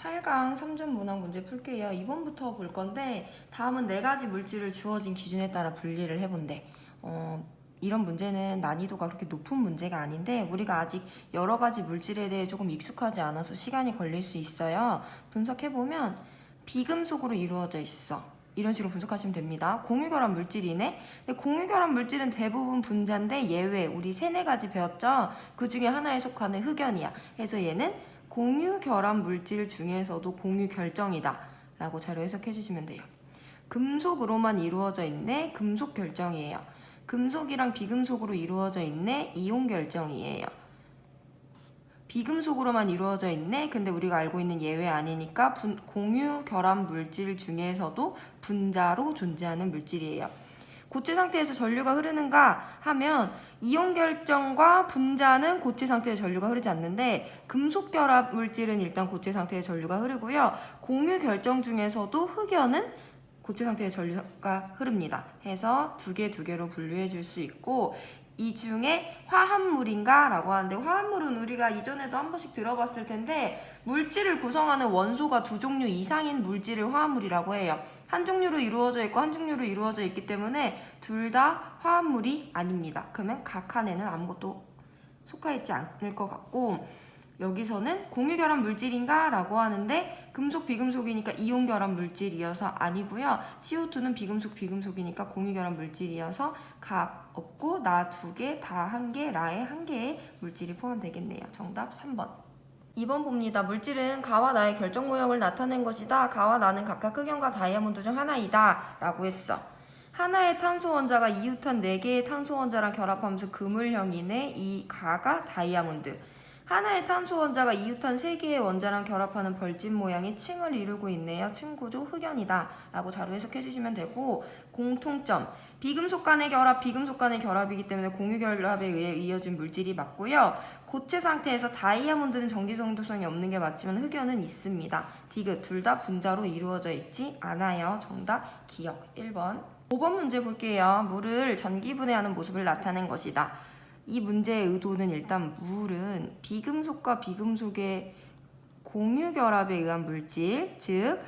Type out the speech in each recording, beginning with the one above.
8강 3점 문항 문제 풀게요. 2번부터 볼 건데 다음은 4가지 물질을 주어진 기준에 따라 분리를 해본대. 이런 문제는 난이도가 그렇게 높은 문제가 아닌데 우리가 아직 여러 가지 물질에 대해 조금 익숙하지 않아서 시간이 걸릴 수 있어요. 분석해보면 비금속으로 이루어져 있어. 이런 식으로 분석하시면 됩니다. 공유결합 물질이네. 근데 공유결합 물질은 대부분 분자인데 예외 우리 3-4가지 배웠죠? 그 중에 하나에 속하는 흑연이야. 그래서 얘는 공유결합 물질 중에서도 공유결정이다 라고 자료 해석해 주시면 돼요. 금속으로만 이루어져 있네. 금속결정이에요. 금속이랑 비금속으로 이루어져 있네. 이온결정이에요. 비금속으로만 이루어져 있네. 근데 우리가 알고 있는 예외 아니니까 공유결합 물질 중에서도 분자로 존재하는 물질이에요. 고체 상태에서 전류가 흐르는가 하면 이온 결정과 분자는 고체 상태에서 전류가 흐르지 않는데 금속 결합 물질은 일단 고체 상태에서 전류가 흐르고요. 공유 결정 중에서도 흑연은 고체 상태에서 전류가 흐릅니다. 해서 두 개로 분류해 줄 수 있고 이 중에 화합물인가? 라고 하는데 화합물은 우리가 이전에도 한 번씩 들어봤을 텐데 물질을 구성하는 원소가 2종류 이상인 물질을 화합물이라고 해요. 한 종류로 이루어져 있고 한 종류로 이루어져 있기 때문에 둘 다 화합물이 아닙니다. 그러면 각 칸에는 아무것도 속하있지 않을 것 같고 여기서는 공유결합 물질인가? 라고 하는데 금속, 비금속이니까 이온결합 물질이어서 아니고요. CO2는 비금속이니까 공유결합 물질이어서 갑 없고 나 2개, 다 1개, 라에 1개의 물질이 포함되겠네요. 정답 3번. 2번 봅니다. 물질은 가와 나의 결정 모형을 나타낸 것이다. 가와 나는 각각 흑연과 다이아몬드 중 하나이다. 라고 했어. 하나의 탄소 원자가 이유탄 4개의 탄소 원자랑 결합하면서 그물형이네. 이 가가 다이아몬드. 하나의 탄소 원자가 이유탄 3개의 원자랑 결합하는 벌집 모양의 층을 이루고 있네요. 층구조 흑연이다 라고 자료 해석해 주시면 되고 공통점 비금속 간의 결합, 비금속 간의 결합이기 때문에 공유결합에 의해 이어진 물질이 맞고요. 고체 상태에서 다이아몬드는 전기성도성이 없는 게 맞지만 흑연은 있습니다. 디귿 둘 다 분자로 이루어져 있지 않아요. 정답 기억 1번. 5번 문제 볼게요. 물을 전기분해하는 모습을 나타낸 것이다. 이 문제의 의도는 일단 물은 비금속과 비금속의 공유결합에 의한 물질, 즉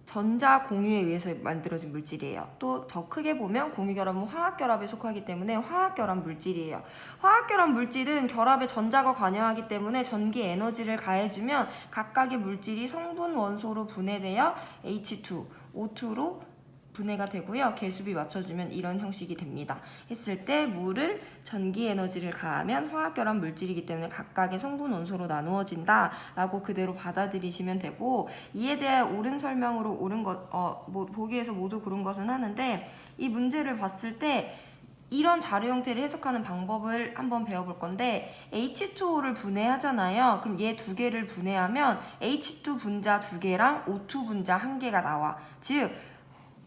전자 공유에 의해서 만들어진 물질이에요. 또 더 크게 보면 공유결합은 화학결합에 속하기 때문에 화학결합 물질이에요. 화학결합 물질은 결합에 전자가 관여하기 때문에 전기 에너지를 가해주면 각각의 물질이 성분 원소로 분해되어 H2, O2로 분해가 되고요. 개수비 맞춰주면 이런 형식이 됩니다. 했을 때 물을 전기 에너지를 가하면 화학결합 물질이기 때문에 각각의 성분 원소로 나누어진다 라고 그대로 받아들이시면 되고 이에 대해 옳은 설명으로 옳은 것, 보기에서 모두 고른 것은 하는데 이 문제를 봤을 때 이런 자료 형태를 해석하는 방법을 한번 배워볼 건데 H2O를 분해하잖아요. 그럼 얘 2개를 분해하면 H2 분자 2개랑 O2 분자 1개가 나와. 즉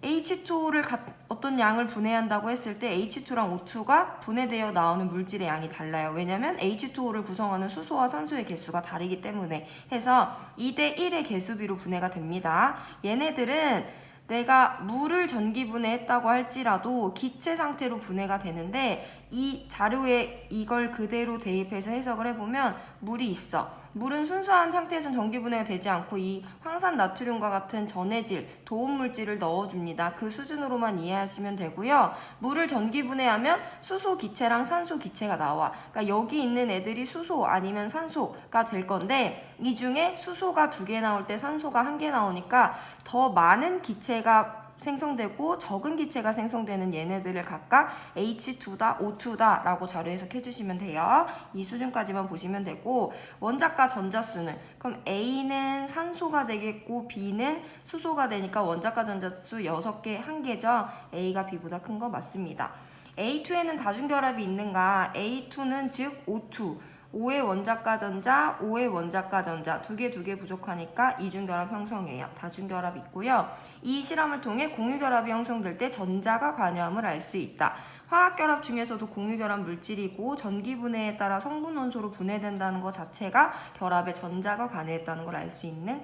H2O를 어떤 양을 분해한다고 했을 때 H2랑 O2가 분해되어 나오는 물질의 양이 달라요. 왜냐면 H2O를 구성하는 수소와 산소의 개수가 다르기 때문에 해서 2대1의 개수비로 분해가 됩니다. 얘네들은 내가 물을 전기 분해했다고 할지라도 기체 상태로 분해가 되는데 이 자료에 이걸 그대로 대입해서 해석을 해보면 물이 있어. 물은 순수한 상태에서는 전기 분해가 되지 않고 이 황산 나트륨과 같은 전해질, 도움물질을 넣어줍니다. 그 수준으로만 이해하시면 되고요. 물을 전기 분해하면 수소 기체랑 산소 기체가 나와. 그러니까 여기 있는 애들이 수소 아니면 산소가 될 건데 이 중에 수소가 2개 나올 때 산소가 1개 나오니까 더 많은 기체가 생성되고 적은 기체가 생성되는 얘네들을 각각 H2다, O2다 라고 자료 해석해 주시면 돼요. 이 수준까지만 보시면 되고 원자과 전자수는 그럼 A는 산소가 되겠고 B는 수소가 되니까 원자과 전자수 6개, 1개죠. A가 B보다 큰 거 맞습니다. A2에는 다중결합이 있는가? A2는 즉 O2 5의 원자과 전자, 5의 원자과 전자 2개 부족하니까 이중결합 형성해요. 다중결합 있고요. 이 실험을 통해 공유결합이 형성될 때 전자가 관여함을 알 수 있다. 화학결합 중에서도 공유결합 물질이고 전기분해에 따라 성분 원소로 분해된다는 것 자체가 결합에 전자가 관여했다는 걸 알 수 있는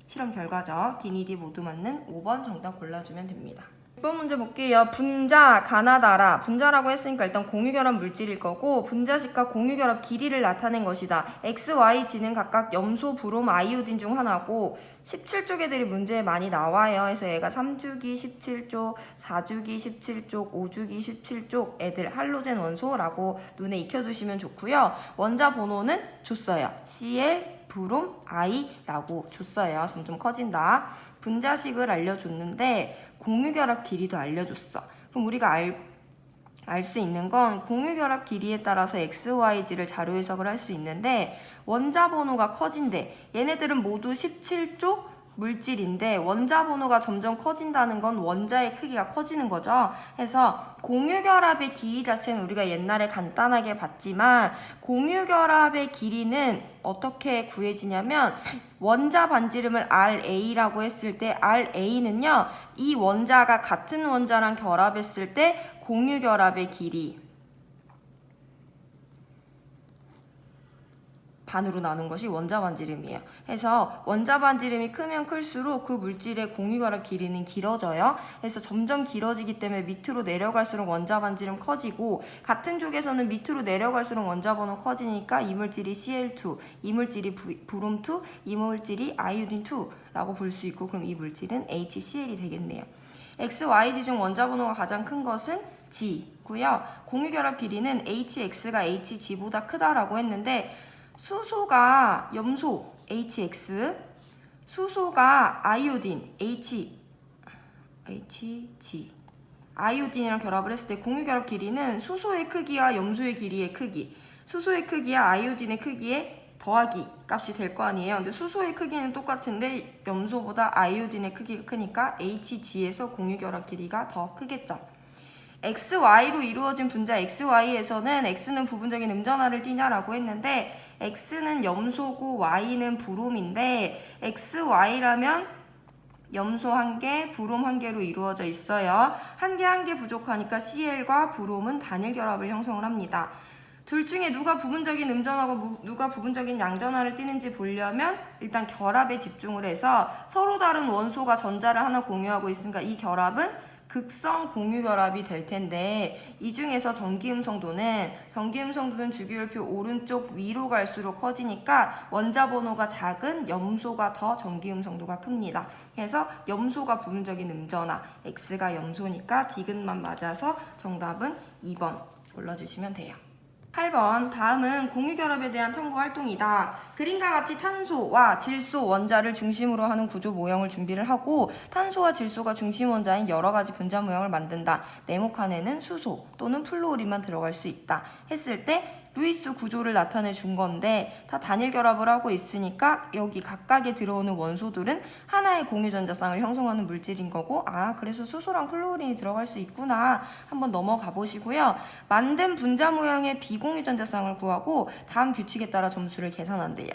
실험 결과죠. D, E, D 모두 맞는 5번 정답 골라주면 됩니다. 6번 문제 볼게요. 분자, 가나다라. 분자라고 했으니까 일단 공유결합 물질일 거고 분자식과 공유결합 길이를 나타낸 것이다. X, Y, G는 각각 염소, 브롬, 아이오딘 중 하나고 17쪽 애들이 문제에 많이 나와요. 그래서 얘가 3주기 17쪽, 4주기 17쪽, 5주기 17쪽 애들 할로젠 원소라고 눈에 익혀두시면 좋고요. 원자 번호는 줬어요. Cl, 브롬, I라고 줬어요. 점점 커진다. 분자식을 알려줬는데 공유결합 길이도 알려줬어. 그럼 우리가 알 수 있는 건 공유결합 길이에 따라서 X, Y, G를 자료 해석을 할 수 있는데 원자 번호가 커진대. 얘네들은 모두 17쪽 물질인데 원자 번호가 점점 커진다는 건 원자의 크기가 커지는 거죠. 그래서 공유결합의 길이 자체는 우리가 옛날에 간단하게 봤지만 공유결합의 길이는 어떻게 구해지냐면 원자 반지름을 RA라고 했을 때 RA는요 이 원자가 같은 원자랑 결합했을 때 공유결합의 길이 반으로 나눈 것이 원자 반지름이에요. 그래서 원자 반지름이 크면 클수록 그 물질의 공유결합 길이는 길어져요. 그래서 점점 길어지기 때문에 밑으로 내려갈수록 원자 반지름 커지고 같은 쪽에서는 밑으로 내려갈수록 원자 번호 커지니까 이 물질이 Cl2, 이 물질이 브롬2, 이 물질이 아이오딘2라고 볼 수 있고 그럼 이 물질은 HCl이 되겠네요. X, Y, G 중 원자 번호가 가장 큰 것은 G고요. 공유결합 길이는 HX가 HG보다 크다라고 했는데 수소가 염소 HX, 수소가 아이오딘 HG, 아이오딘이랑 결합을 했을 때 공유결합 길이는 수소의 크기와 염소의 길이의 크기, 수소의 크기와 아이오딘의 크기의 더하기 값이 될 거 아니에요. 근데 수소의 크기는 똑같은데 염소보다 아이오딘의 크기가 크니까 HG에서 공유결합 길이가 더 크겠죠. XY로 이루어진 분자 XY에서는 X는 부분적인 음전하를 띠냐라고 했는데 X는 염소고 Y는 브롬인데 XY라면 염소 1개, 브롬 1개로 이루어져 있어요. 한 개 부족하니까 Cl과 브롬은 단일 결합을 형성을 합니다. 둘 중에 누가 부분적인 음전하고 누가 부분적인 양전하를 띠는지 보려면 일단 결합에 집중을 해서 서로 다른 원소가 전자를 하나 공유하고 있으니까 이 결합은 극성 공유결합이 될 텐데 이 중에서 전기음성도는 주기율표 오른쪽 위로 갈수록 커지니까 원자 번호가 작은 염소가 더 전기음성도가 큽니다. 그래서 염소가 부분적인 음전하, X가 염소니까 디귿만 맞아서 정답은 2번 골라주시면 돼요. 8번 다음은 공유결합에 대한 탐구 활동이다. 그림과 같이 탄소와 질소 원자를 중심으로 하는 구조 모형을 준비를 하고 탄소와 질소가 중심 원자인 여러 가지 분자 모형을 만든다. 네모칸에는 수소 또는 플루오린만 들어갈 수 있다. 했을 때 루이스 구조를 나타내 준 건데 다 단일 결합을 하고 있으니까 여기 각각에 들어오는 원소들은 하나의 공유전자쌍을 형성하는 물질인 거고 그래서 수소랑 플루오린이 들어갈 수 있구나 한번 넘어가 보시고요. 만든 분자 모형의 비공유전자쌍을 구하고 다음 규칙에 따라 점수를 계산한대요.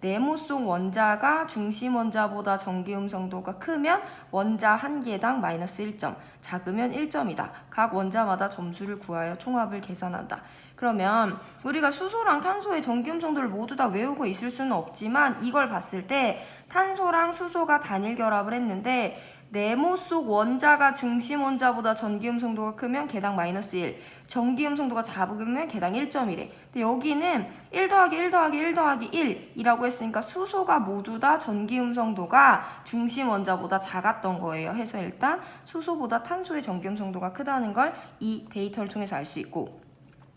네모 속 원자가 중심 원자보다 전기음성도가 크면 원자 한 개당 마이너스 1점, 작으면 1점이다. 각 원자마다 점수를 구하여 총합을 계산한다. 그러면 우리가 수소랑 탄소의 전기음성도를 모두 다 외우고 있을 수는 없지만 이걸 봤을 때 탄소랑 수소가 단일 결합을 했는데 네모 속 원자가 중심 원자보다 전기음성도가 크면 개당 마이너스 1, 전기음성도가 작으면 개당 1점이래. 근데 여기는 1 더하기 1 더하기 1 더하기 1이라고 했으니까 수소가 모두 다 전기음성도가 중심 원자보다 작았던 거예요. 해서 일단 수소보다 탄소의 전기음성도가 크다는 걸 이 데이터를 통해서 알 수 있고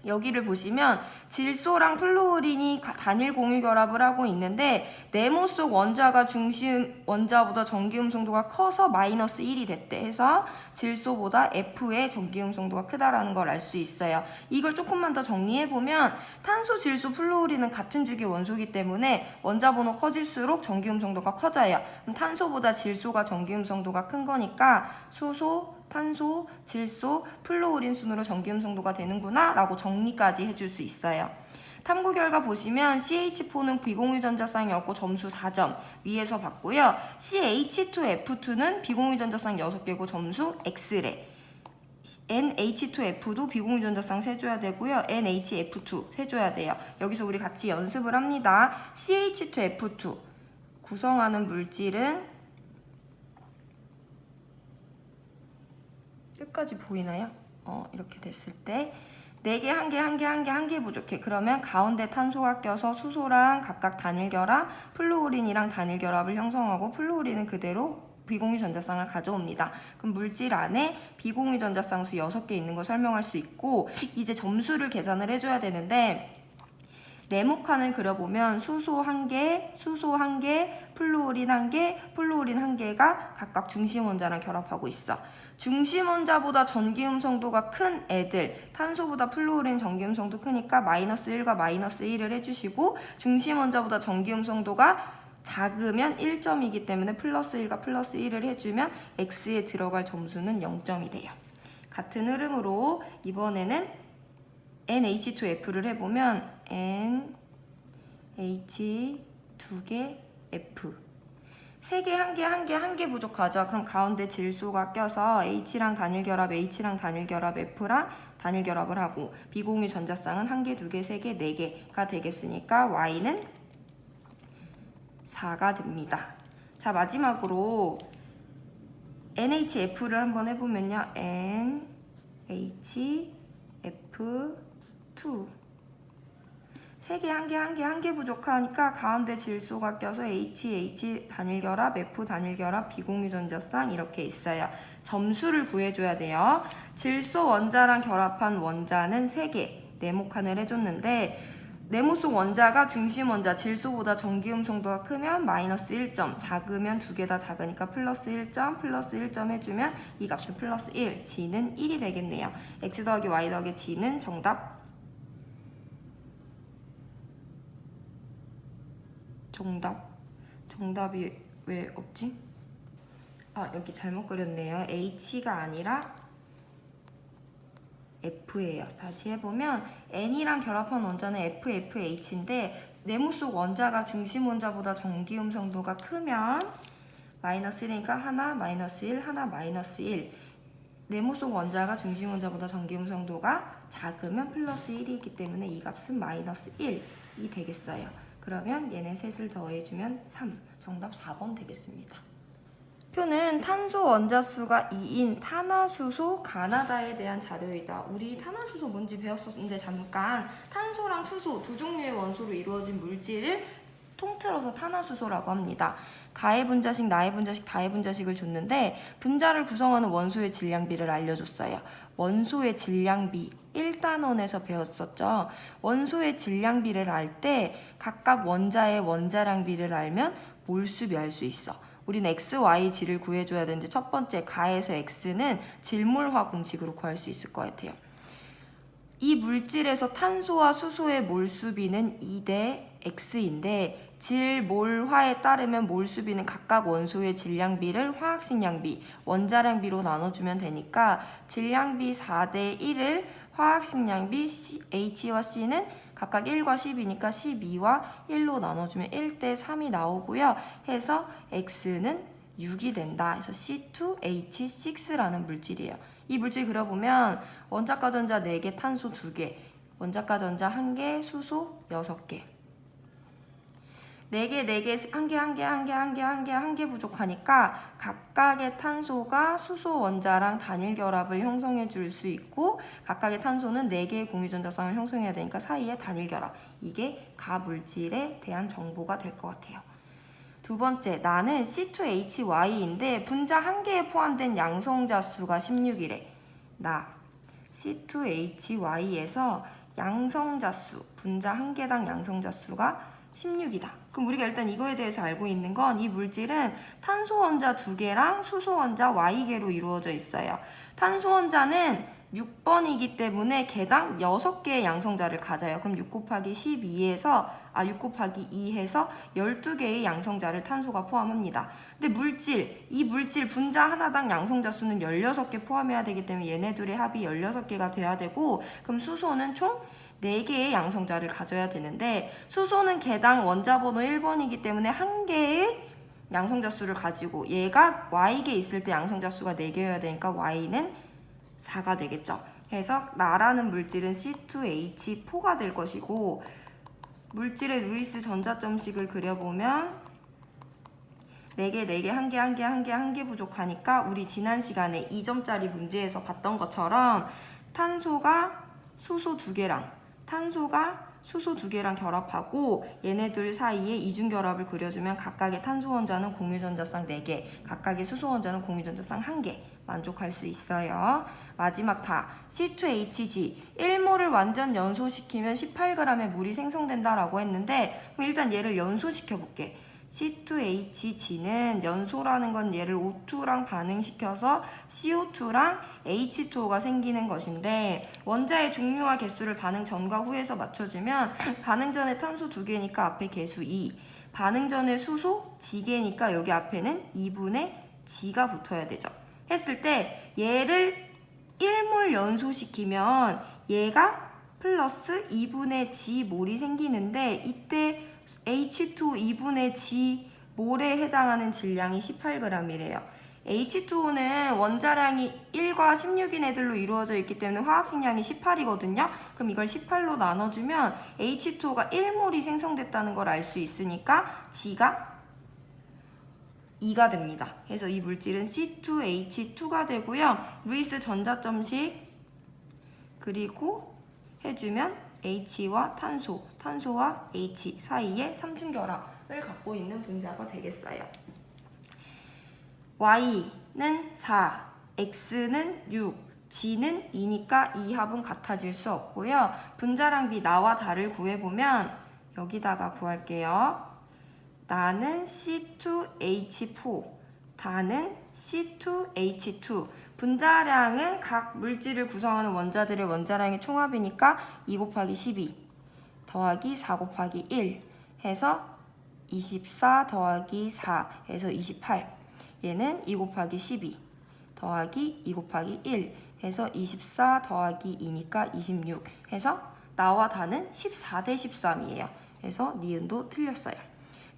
여기를 보시면 질소랑 플루오린이 단일 공유 결합을 하고 있는데 네모 속 원자가 중심 원자보다 전기음성도가 커서 마이너스 1이 됐대. 해서 질소보다 F의 전기음성도가 크다라는 걸 알 수 있어요. 이걸 조금만 더 정리해보면 탄소, 질소, 플루오린은 같은 주기 원소이기 때문에 원자 번호 커질수록 전기음성도가 커져요. 그럼 탄소보다 질소가 전기음성도가 큰 거니까 수소, 탄소, 질소, 플루오린 순으로 전기음성도가 되는구나 라고 정리까지 해줄 수 있어요. 탐구 결과 보시면 CH4는 비공유전자쌍이었고 점수 4점 위에서 봤고요. CH2F2는 비공유전자쌍 6개고 점수 X래. NH2F도 비공유전자쌍 세줘야 되고요. NHF2 세줘야 돼요. 여기서 우리 같이 연습을 합니다. CH2F2 구성하는 물질은 끝까지 보이나요? 이렇게 됐을 때 4개, 1개, 1개, 1개, 1개 부족해. 그러면 가운데 탄소가 껴서 수소랑 각각 단일 결합, 플루오린이랑 단일 결합을 형성하고 플루오린은 그대로 비공유 전자쌍을 가져옵니다. 그럼 물질 안에 비공유 전자쌍수 6개 있는 거 설명할 수 있고, 이제 점수를 계산을 해줘야 되는데 네모칸을 그려보면 수소 1개, 수소 1개, 플루오린 1개, 플루오린 1개가 각각 중심 원자랑 결합하고 있어. 중심 원자보다 전기 음성도가 큰 애들, 탄소보다 플루오린 전기 음성도 크니까 -1과 -1을 해주시고, 중심 원자보다 전기 음성도가 작으면 1점이기 때문에 +1과 +1을 해주면 X에 들어갈 점수는 0점이 돼요. 같은 흐름으로 이번에는 NH2F를 해보면 NH 2개 F 3개, 1개, 1개, 1개 부족하죠. 그럼 가운데 질소가 껴서 H랑 단일 결합, H랑 단일 결합, F랑 단일 결합을 하고 비공유 전자쌍은 1개, 2개, 3개, 4개가 되겠으니까 Y는 4가 됩니다. 자, 마지막으로 NHF를 한번 해보면요. NHF2 3개, 1개, 1개, 1개 부족하니까 가운데 질소가 껴서 H 단일 결합, F 단일 결합, 비공유 전자쌍 이렇게 있어요. 점수를 구해줘야 돼요. 질소 원자랑 결합한 원자는 3개 네모칸을 해줬는데 네모 속 원자가 중심 원자 질소보다 전기 음성도가 크면 -1점, 작으면 2개 다 작으니까 +1점, +1점 해주면 이 값은 +1, G는 1이 되겠네요. X 더하기 Y 더하기 G는 정답이 왜 없지? 여기 잘못 그렸네요. H가 아니라 F예요. 다시 해보면 N이랑 결합한 원자는 FFH인데 네모 속 원자가 중심 원자보다 전기 음성도가 크면 -1이니까 하나, -1, 하나, -1. 네모 속 원자가 중심 원자보다 전기 음성도가 작으면 +1이기 때문에 이 값은 -1이 되겠어요. 그러면 얘네 셋을 더해주면 3. 정답 4번 되겠습니다. 표는 탄소 원자수가 2인 탄화수소 가나다에 대한 자료이다. 우리 탄화수소 뭔지 배웠었는데 잠깐 탄소랑 수소 두 종류의 원소로 이루어진 물질을 통틀어서 탄화수소라고 합니다. 가해 분자식, 나해 분자식, 다해 분자식을 줬는데 분자를 구성하는 원소의 질량비를 알려줬어요. 원소의 질량비 1단원에서 배웠었죠. 원소의 질량비를 알 때 각각 원자의 원자량비를 알면 몰수비 알 수 있어. 우리는 X, Y, G를 구해줘야 되는데 첫 번째 가에서 X는 질몰화 공식으로 구할 수 있을 것 같아요. 이 물질에서 탄소와 수소의 몰수비는 2대 X인데 질몰화에 따르면 몰수비는 각각 원소의 질량비를 화학식량비, 원자량비로 나눠주면 되니까 질량비 4대 1을 화학식량비 H와 C는 각각 1과 10이니까 12와 1로 나눠주면 1대 3이 나오고요. 해서 X는 6이 된다. 그래서 C2H6라는 물질이에요. 이 물질 그려보면 원자과 전자 4개, 탄소 2개, 원자과 전자 1개, 수소 6개. 4개, 4개, 1개 부족하니까 각각의 탄소가 수소 원자랑 단일 결합을 형성해 줄 수 있고 각각의 탄소는 4개의 공유전자쌍을 형성해야 되니까 사이에 단일 결합. 이게 가 물질에 대한 정보가 될 것 같아요. 두 번째, 나는 C2H4인데 분자 1개에 포함된 양성자 수가 16이래. 나 C2H4에서 양성자 수, 분자 1개당 양성자 수가 16이다. 그럼 우리가 일단 이거에 대해서 알고 있는 건 이 물질은 탄소 원자 2개랑 수소 원자 Y개로 이루어져 있어요. 탄소 원자는 6번이기 때문에 개당 6개의 양성자를 가져요. 그럼 6 곱하기 12에서 6 곱하기 2 해서 12개의 양성자를 탄소가 포함합니다. 근데 이 물질 분자 하나당 양성자 수는 16개 포함해야 되기 때문에 얘네들의 합이 16개가 돼야 되고 그럼 수소는 총 4개의 양성자를 가져야 되는데 수소는 개당 원자 번호 1번이기 때문에 1개의 양성자 수를 가지고 얘가 Y개 있을 때 양성자 수가 4개여야 되니까 Y는 4가 되겠죠. 그래서 나라는 물질은 C2H4가 될 것이고 물질의 루이스 전자점식을 그려보면 4개, 4개, 1개, 1개, 1개, 1개 부족하니까 우리 지난 시간에 2점짜리 문제에서 봤던 것처럼 탄소가 수소 2개랑 결합하고 얘네들 사이에 이중결합을 그려주면 각각의 탄소 원자는 공유전자쌍 4개, 각각의 수소 원자는 공유전자쌍 1개 만족할 수 있어요. 마지막 다 C2H10 1몰을 완전 연소시키면 18g의 물이 생성된다라고 했는데 그럼 일단 얘를 연소시켜 볼게. C2H10는 연소라는 건 얘를 O2랑 반응시켜서 CO2랑 H2O가 생기는 것인데 원자의 종류와 개수를 반응 전과 후에서 맞춰주면 반응 전에 탄소 2개니까 앞에 개수 2, 반응 전에 수소 G개니까 여기 앞에는 2분의 G가 붙어야 되죠. 했을 때 얘를 1몰 연소시키면 얘가 플러스 2분의 G 몰이 생기는데 이때 H2O 2분의 G 몰에 해당하는 질량이 18g이래요. H2O는 원자량이 1과 16인 애들로 이루어져 있기 때문에 화학식량이 18이거든요. 그럼 이걸 18로 나눠주면 H2O가 1몰이 생성됐다는 걸 알 수 있으니까 G가 2가 됩니다. 그래서 이 물질은 C2H2가 되고요. 루이스 전자점식 그리고 해주면 H와 탄소와 H 사이에 삼중결합을 갖고 있는 분자가 되겠어요. Y는 4, X는 6, G는 2니까 이 합은 같아질 수 없고요. 분자량 비 나와 다를 구해보면 여기다가 구할게요. 나는 C2H4, 다는 C2H2. 분자량은 각 물질을 구성하는 원자들의 원자량의 총합이니까 2 곱하기 12 더하기 4 곱하기 1 해서 24 더하기 4 해서 28. 얘는 2 곱하기 12 더하기 2 곱하기 1 해서 24 더하기 2니까 26 해서 나와 다는 14대 13이에요. 그래서 니은도 틀렸어요.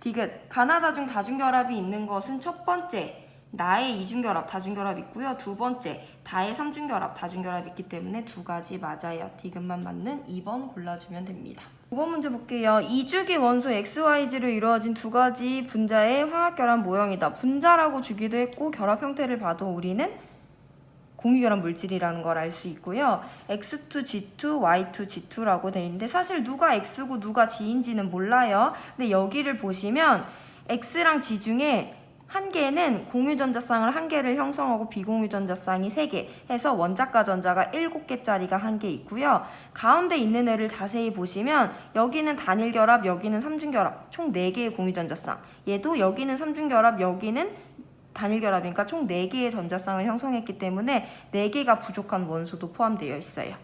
디귿, 가나다중 다중결합이 있는 것은 첫 번째, 나의 이중결합, 다중결합 있고요. 두 번째, 다의 삼중결합, 다중결합 있기 때문에 두 가지 맞아요. 디귿만 맞는 2번 골라주면 됩니다. 5번 문제 볼게요. 이주기 원소 XYZ로 이루어진 두 가지 분자의 화학결합 모형이다. 분자라고 주기도 했고 결합 형태를 봐도 우리는 공유결합 물질이라는 걸 알 수 있고요. X2G2, Y2G2라고 돼 있는데 사실 누가 X고 누가 G인지는 몰라요. 근데 여기를 보시면 X랑 G 중에 한 개는 공유전자쌍을 한 개를 형성하고 비공유전자쌍이 3개 해서 원자과 전자가 7개짜리가 한 개 있고요. 가운데 있는 애를 자세히 보시면 여기는 단일결합, 여기는 삼중결합 총 4개의 공유전자쌍, 얘도 여기는 삼중결합, 여기는 단일결합이니까 총 4개의 전자쌍을 형성했기 때문에 4개가 부족한 원소도 포함되어 있어요.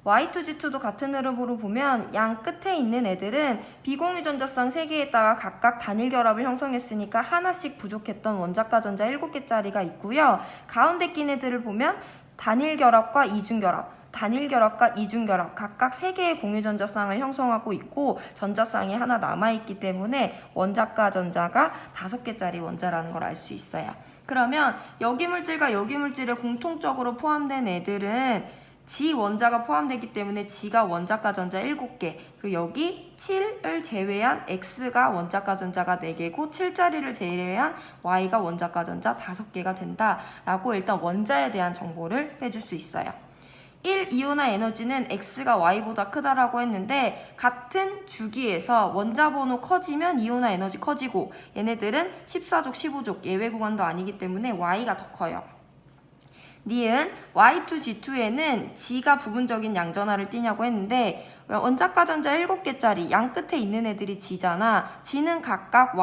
Y2G2도 같은 흐름으로 보면 양 끝에 있는 애들은 비공유 전자쌍 3개에다가 각각 단일결합을 형성했으니까 하나씩 부족했던 원자과 전자 7개짜리가 있고요. 가운데 낀 애들을 보면 단일결합과 이중결합, 단일결합과 이중결합 각각 3개의 공유전자쌍을 형성하고 있고 전자쌍이 하나 남아있기 때문에 원자과 전자가 5개짜리 원자라는 걸 알 수 있어요. 그러면 여기 물질과 여기 물질에 공통적으로 포함된 애들은 G 원자가 포함되기 때문에 G가 원자과 전자 7개, 그리고 여기 7을 제외한 X가 원자과 전자가 4개고 7자리를 제외한 Y가 원자과 전자 5개가 된다라고 일단 원자에 대한 정보를 해줄 수 있어요. 1이온화 에너지는 X가 Y보다 크다라고 했는데 같은 주기에서 원자 번호 커지면 이온화 에너지 커지고 얘네들은 14족, 15족 예외 구간도 아니기 때문에 Y가 더 커요. 니은 Y2G2에는 G가 부분적인 양전하를 띠냐고 했는데 원자과 전자 7개짜리 양 끝에 있는 애들이 G잖아. G는 각각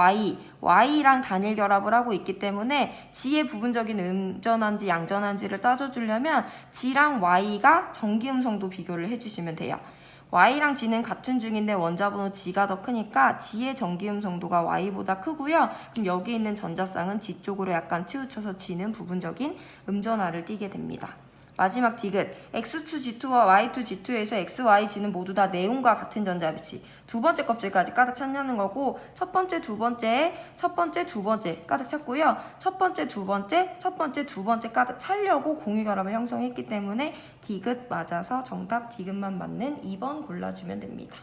Y랑 단일 결합을 하고 있기 때문에 G의 부분적인 음전한지 양전한지를 따져주려면 G랑 Y가 전기음성도 비교를 해주시면 돼요. Y랑 G는 같은 중인데 원자번호 G가 더 크니까 G의 전기음성도가 Y보다 크고요. 그럼 여기 있는 전자쌍은 G 쪽으로 약간 치우쳐서 G는 부분적인 음전하를 띠게 됩니다. 마지막 디귿, X2G2와 Y2G2에서 X, Y, G는 모두 다 네온과 같은 전자비치. 두 번째 껍질까지 가득 찼냐는 거고 첫 번째, 두 번째 가득 찼고요. 첫 번째, 두 번째 가득 차려고 공유결합을 형성했기 때문에 디귿 맞아서 정답 디귿만 맞는 2번 골라주면 됩니다.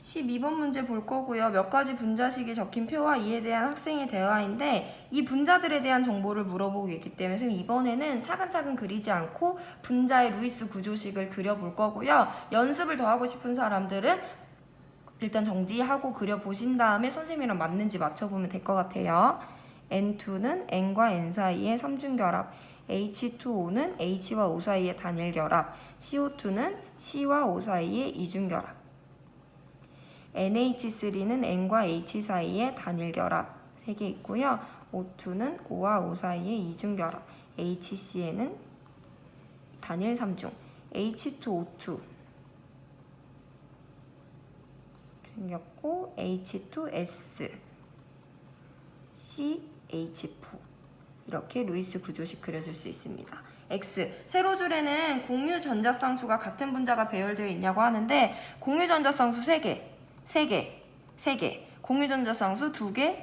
12번 문제 볼 거고요. 몇 가지 분자식이 적힌 표와 이에 대한 학생의 대화인데 이 분자들에 대한 정보를 물어보고 있기 때문에 선생님 이번에는 차근차근 그리지 않고 분자의 루이스 구조식을 그려볼 거고요. 연습을 더 하고 싶은 사람들은 일단 정지하고 그려보신 다음에 선생님이랑 맞는지 맞춰보면 될 것 같아요. N2는 N과 N 사이의 삼중결합, H2O는 H와 O 사이의 단일결합, CO2는 C와 O 사이의 이중결합, NH3는 N과 H 사이의 단일결합 3개 있고요. O2는 O와 O 사이의 이중결합, HCn은 단일 3중, H2O2 생겼고 H2S, CH4 이렇게 루이스 구조식 그려줄 수 있습니다. X, 세로줄에는 공유 전자쌍수가 같은 분자가 배열되어 있냐고 하는데 공유 전자쌍수 3개, 공유 전자쌍수 2개,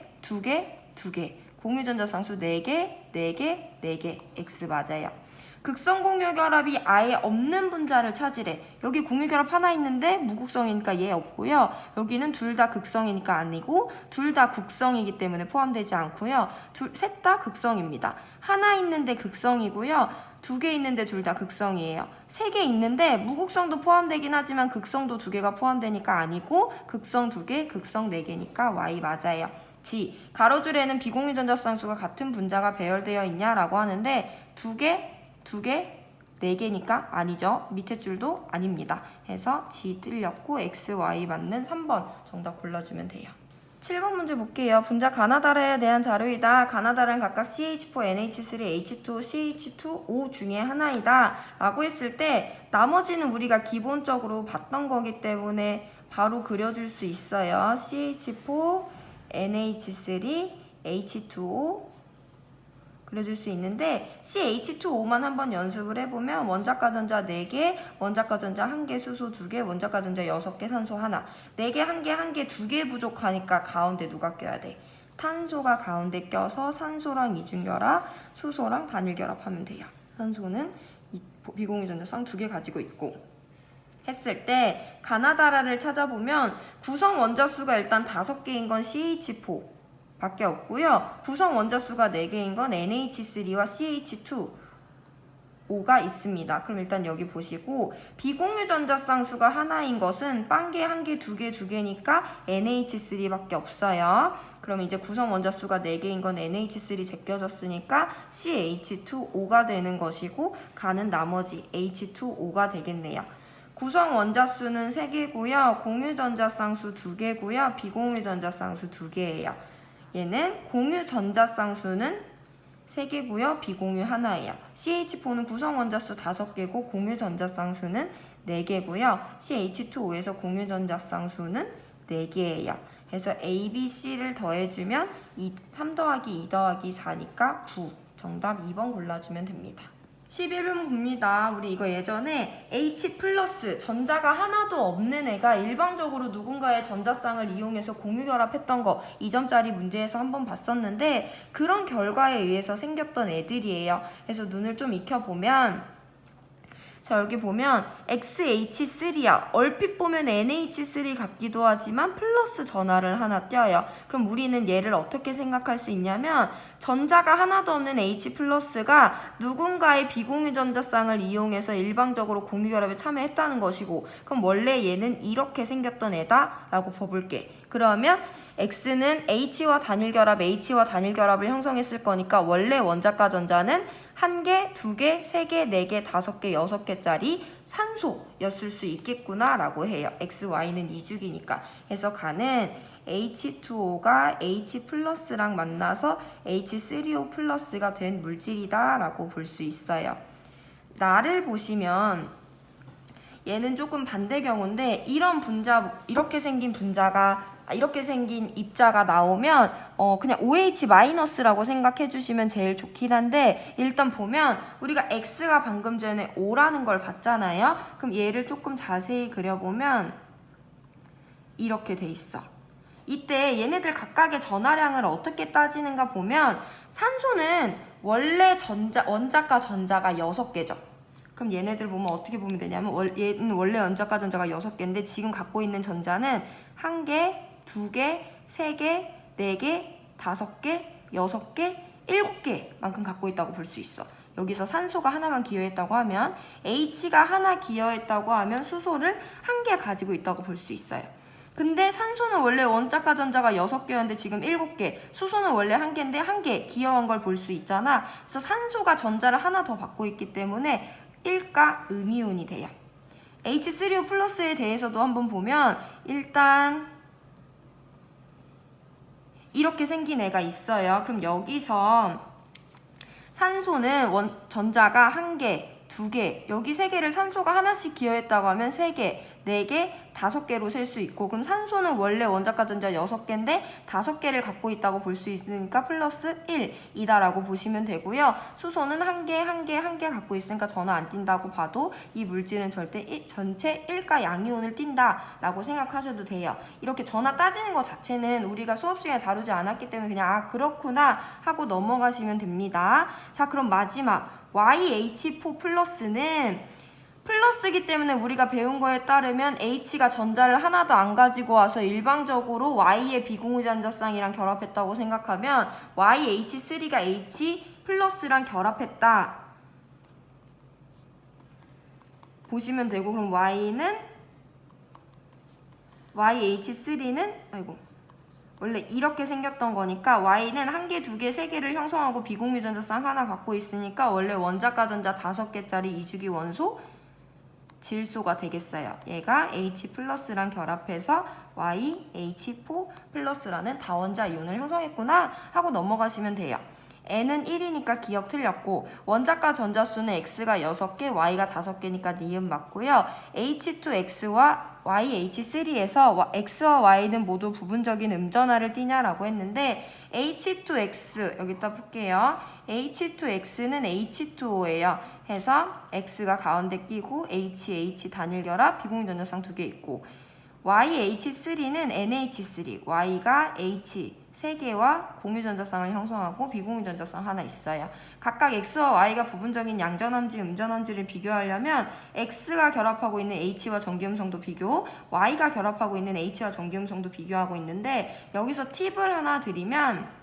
공유 전자쌍수 4개, X 맞아요. 극성 공유결합이 아예 없는 분자를 찾으래. 여기 공유결합 하나 있는데 무극성이니까 얘 없고요. 여기는 둘 다 극성이니까 아니고 둘 다 국성이기 때문에 포함되지 않고요. 셋 다 극성입니다. 하나 있는데 극성이고요. 2개 있는데 둘 다 극성이에요. 3개 있는데 무극성도 포함되긴 하지만 극성도 2개가 포함되니까 아니고 극성 2개, 극성 4개니까 Y 맞아요. G, 가로줄에는 비공유 전자쌍수가 같은 분자가 배열되어 있냐라고 하는데 2개, 4개니까 아니죠. 밑에 줄도 아닙니다. 해서 G 틀렸고 X, Y 맞는 3번 정답 골라주면 돼요. 7번 문제 볼게요. 분자 가나다라에 대한 자료이다. 가나다라는 각각 CH4, NH3, H2O, CH2O 중에 하나이다 라고 했을 때 나머지는 우리가 기본적으로 봤던 거기 때문에 바로 그려줄 수 있어요. CH4, NH3, H2O 그려줄 수 있는데 CH2O만 한번 연습을 해보면 원자과 전자 4개, 원자과 전자 1개, 수소 2개, 원자과 전자 6개, 산소 하나. 4개, 1개, 2개 부족하니까 가운데 누가 껴야 돼? 탄소가 가운데 껴서 산소랑 이중결합, 수소랑 단일결합하면 돼요. 산소는 비공유 전자쌍 2개 가지고 있고 했을 때 가나다라를 찾아보면 구성 원자수가 일단 5개인 건 CH4 밖에 없고요. 구성 원자수가 4개인 건 NH3와 CH2O가 있습니다. 그럼 일단 여기 보시고 비공유 전자쌍수가 하나인 것은 빵개 1개, 2개, 2개니까 NH3밖에 없어요. 그럼 이제 구성 원자수가 4개인 건 NH3 제껴졌으니까 CH2O가 되는 것이고 가는 나머지 H2O가 되겠네요. 구성 원자수는 3개고요. 공유 전자쌍수 2개고요. 비공유 전자쌍수 2개예요. 얘는 공유 전자쌍수는 3개고요. 비공유 하나예요. CH4는 구성 원자수 5개고 공유 전자쌍수는 4개고요. CH2O에서 공유 전자쌍수는 4개예요. 그래서 A, B, C를 더해주면 3 더하기 2 더하기 4니까 9. 정답 2번 골라주면 됩니다. 11번 봅니다. 우리 이거 예전에 H 플러스 전자가 하나도 없는 애가 일방적으로 누군가의 전자쌍을 이용해서 공유결합했던 거 2점짜리 문제에서 한번 봤었는데 그런 결과에 의해서 생겼던 애들이에요. 그래서 눈을 좀 익혀보면 자 여기 보면 XH3야. 얼핏 보면 NH3 같기도 하지만 플러스 전하를 하나 띄어요. 그럼 우리는 얘를 어떻게 생각할 수 있냐면 전자가 하나도 없는 H 플러스가 누군가의 비공유 전자쌍을 이용해서 일방적으로 공유결합에 참여했다는 것이고 그럼 원래 얘는 이렇게 생겼던 애다 라고 봐볼게. 그러면 X는 H와 단일결합, H와 단일결합을 형성했을 거니까 원래 원자과 전자는 1개, 2개, 3개, 4개, 5개, 6개짜리 산소였을 수 있겠구나 라고 해요. X, Y는 2주기니까. 해서 가는 H2O가 H 플러스랑 만나서 H3O 플러스가 된 물질이다 라고 볼 수 있어요. 나를 보시면 얘는 조금 반대 경우인데 이런 분자, 이렇게 생긴 분자가 이렇게 생긴 입자가 나오면 그냥 OH-라고 생각해 주시면 제일 좋긴 한데 일단 보면 우리가 X가 방금 전에 O라는 걸 봤잖아요. 그럼 얘를 조금 자세히 그려보면 이렇게 돼 있어. 이때 얘네들 각각의 전하량을 어떻게 따지는가 보면 산소는 원래 원자과 전자가 6개죠. 그럼 얘네들 보면 어떻게 보면 되냐면 얘는 원래 원자과 전자가 6개인데 지금 갖고 있는 전자는 1개, 2개, 3개, 4개, 5개, 6개, 7개만큼 갖고 있다고 볼 수 있어. 여기서 산소가 하나만 기여했다고 하면 H가 하나 기여했다고 하면 수소를 1개 가지고 있다고 볼 수 있어요. 근데 산소는 원래 원자과 전자가 6개였는데 지금 7개, 수소는 원래 1개인데 1개 기여한 걸 볼 수 있잖아. 그래서 산소가 전자를 하나 더 받고 있기 때문에 1가 음이온이 돼요. H3O 플러스에 대해서도 한번 보면 일단 이렇게 생긴 애가 있어요. 그럼 여기서 산소는 전자가 1개, 2개, 여기 3개를 산소가 하나씩 기여했다고 하면 3개, 4개, 5개로 셀 수 있고, 그럼 산소는 원래 원자과 전자 6개인데 5개를 갖고 있다고 볼 수 있으니까 플러스 1이다라고 보시면 되고요. 수소는 1개, 1개, 1개 갖고 있으니까 전화 안 띈다고 봐도 이 물질은 절대 전체 1가 양이온을 띈다라고 생각하셔도 돼요. 이렇게 전화 따지는 것 자체는 우리가 수업 시간에 다루지 않았기 때문에 그냥 아 그렇구나 하고 넘어가시면 됩니다. 자, 그럼 마지막 YH4 플러스는 플러스이기 때문에 우리가 배운 거에 따르면 H가 전자를 하나도 안 가지고 와서 일방적으로 Y의 비공유 전자쌍이랑 결합했다고 생각하면 YH3가 H 플러스랑 결합했다 보시면 되고, 그럼 YH3는 원래 이렇게 생겼던 거니까 Y는 1개, 2개, 3개를 형성하고 비공유 전자쌍 하나 갖고 있으니까 원래 원자과 전자 5개짜리 이주기 원소 질소가 되겠어요. 얘가 H 플러스랑 결합해서 YH4 플러스라는 다원자 이온을 형성했구나 하고 넘어가시면 돼요. N은 1이니까 기억 틀렸고, 원자과 전자수는 X가 6개, Y가 5개니까 니은 맞고요. H2X와 YH3에서 X와 Y는 모두 부분적인 음전하를 띠냐라고 했는데 H2X 여기다 볼게요. H2X는 H2O예요. 해서 X가 가운데 끼고 HH 단일 결합 비공유 전자쌍 2개 있고, YH3는 NH3, Y가 H 3개와 공유 전자쌍을 형성하고 비공유 전자쌍 하나 있어요. 각각 X와 Y가 부분적인 양전함지, 음전함지를 비교하려면 X가 결합하고 있는 H와 전기음성도 비교, Y가 결합하고 있는 H와 전기음성도 비교하고 있는데, 여기서 팁을 하나 드리면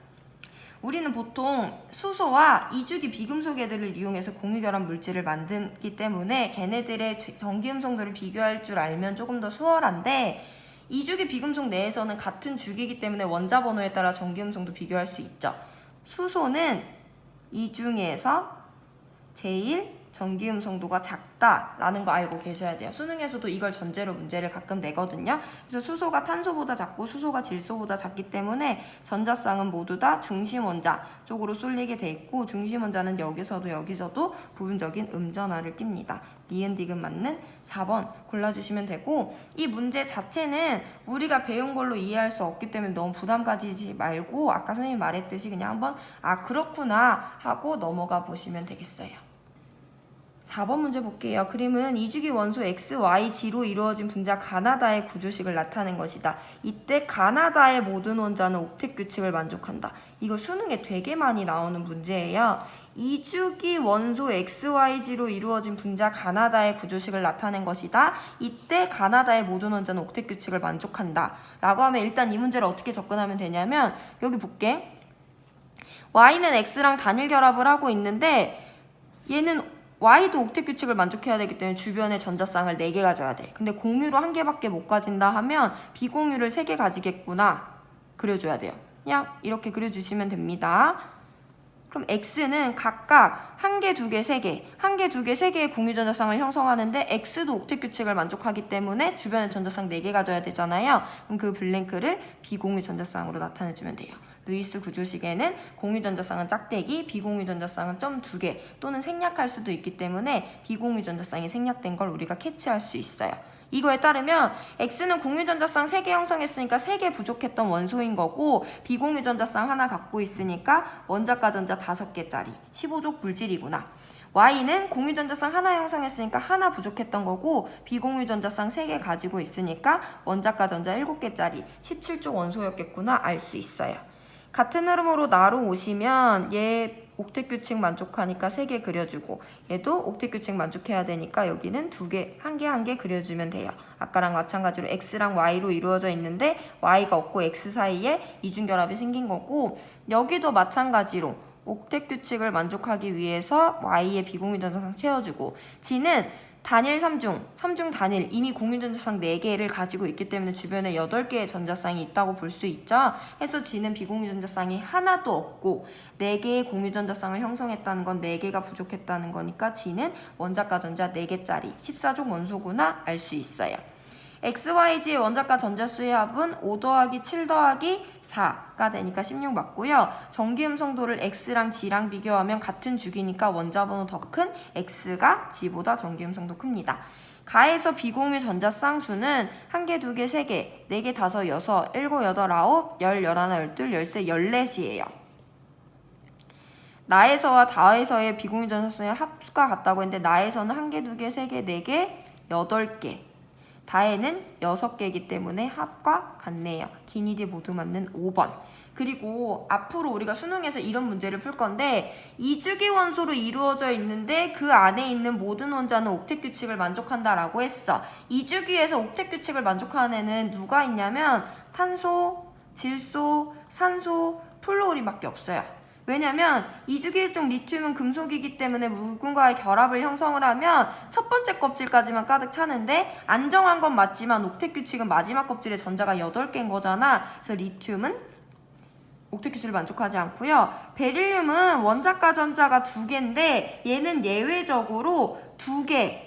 우리는 보통 수소와 이주기 비금속 애들을 이용해서 공유결합 물질을 만들기 때문에 걔네들의 전기음성도를 비교할 줄 알면 조금 더 수월한데, 이주기 비금속 내에서는 같은 주기이기 때문에 원자 번호에 따라 전기음성도 비교할 수 있죠. 수소는 이 중에서 제일 전기음성도가 작다라는 거 알고 계셔야 돼요. 수능에서도 이걸 전제로 문제를 가끔 내거든요. 그래서 수소가 탄소보다 작고 수소가 질소보다 작기 때문에 전자쌍은 모두 다 중심원자 쪽으로 쏠리게 돼 있고, 중심원자는 여기서도 부분적인 음전하를 띱니다. 니은 디귿 맞는 4번 골라주시면 되고, 이 문제 자체는 우리가 배운 걸로 이해할 수 없기 때문에 너무 부담 가지지 말고 아까 선생님이 말했듯이 그냥 한번 아 그렇구나 하고 넘어가 보시면 되겠어요. 4번 문제 볼게요. 그림은 이주기 원소 X, Y, G로 이루어진 분자 가나다의 구조식을 나타낸 것이다. 이때 가나다의 모든 원자는 옥텟 규칙을 만족한다. 이거 수능에 되게 많이 나오는 문제예요. 이주기 원소 XYG로 이루어진 분자 가나다의 구조식을 나타낸 것이다. 이때 가나다의 모든 원자는 옥텟 규칙을 만족한다. 라고 하면 일단 이 문제를 어떻게 접근하면 되냐면, 여기 볼게. Y는 X랑 단일 결합을 하고 있는데 얘는 Y도 옥텟 규칙을 만족해야 되기 때문에 주변에 전자쌍을 4개 가져야 돼. 근데 공유로 1개밖에 못 가진다 하면 비공유를 3개 가지겠구나 그려줘야 돼요. 그냥 이렇게 그려주시면 됩니다. 그럼 X는 각각 1개, 2개, 3개, 1개, 2개, 3개의 공유 전자쌍을 형성하는데 X도 옥텟 규칙을 만족하기 때문에 주변에 전자쌍 4개 가져야 되잖아요. 그럼 그 블랭크를 비공유 전자쌍으로 나타내주면 돼요. 루이스 구조식에는 공유 전자쌍은 짝대기, 비공유 전자쌍은 점 2개 또는 생략할 수도 있기 때문에 비공유 전자쌍이 생략된 걸 우리가 캐치할 수 있어요. 이거에 따르면 X는 공유 전자쌍 3개 형성했으니까 3개 부족했던 원소인 거고, 비공유 전자쌍 하나 갖고 있으니까 원자과 전자 5개짜리 15족 물질이구나. Y는 공유 전자쌍 하나 형성했으니까 하나 부족했던 거고, 비공유 전자쌍 3개 가지고 있으니까 원자과 전자 7개짜리 17족 원소였겠구나 알 수 있어요. 같은 흐름으로 나로 오시면 얘 옥텟 규칙 만족하니까 3개 그려주고 얘도 옥텟 규칙 만족해야 되니까 여기는 2개, 한 개 그려주면 돼요. 아까랑 마찬가지로 x랑 y로 이루어져 있는데 y가 없고 x 사이에 이중결합이 생긴 거고 여기도 마찬가지로 옥텟 규칙을 만족하기 위해서 y의 비공유전자상 채워주고 g는 단일 3중 단일 이미 공유전자상 4개를 가지고 있기 때문에 주변에 8개의 전자쌍이 있다고 볼 수 있죠. 해서 g는 비공유전자쌍이 하나도 없고 4개의 공유전자쌍을 형성했다는 건 4개가 부족했다는 거니까 g는 원자과 전자 4개짜리 14종 원소구나 알 수 있어요. XYG의 원자과 전자수의 합은 5 더하기 7 더하기 4가 되니까 16 맞고요. 전기음성도를 X랑 G랑 비교하면 같은 주기니까 원자번호 더 큰 X가 G보다 전기음성도 큽니다. 가에서 비공유 전자쌍수는 1개, 2개, 3개, 4개, 5, 6, 7, 8, 9, 10, 11, 12, 13, 14이에요. 나에서와 다에서의 비공유 전자쌍의 합수가 같다고 했는데 나에서는 1개, 2개, 3개, 4개, 8개 다에는 6개이기 때문에 합과 같네요. 기니디 모두 맞는 5번. 그리고 앞으로 우리가 수능에서 이런 문제를 풀 건데 2주기 원소로 이루어져 있는데 그 안에 있는 모든 원자는 옥텟 규칙을 만족한다라고 했어. 2주기에서 옥텟 규칙을 만족하는 애는 누가 있냐면 탄소, 질소, 산소, 플루오린밖에 없어요. 왜냐면 2주기일종 리튬은 금속이기 때문에 물군과의 결합을 형성을 하면 첫 번째 껍질까지만 가득 차는데 안정한 건 맞지만 옥텟 규칙은 마지막 껍질에 전자가 8개인 거잖아. 그래서 리튬은 옥텟 규칙을 만족하지 않고요. 베릴륨은 원자과 전자가 2개인데 얘는 예외적으로 2개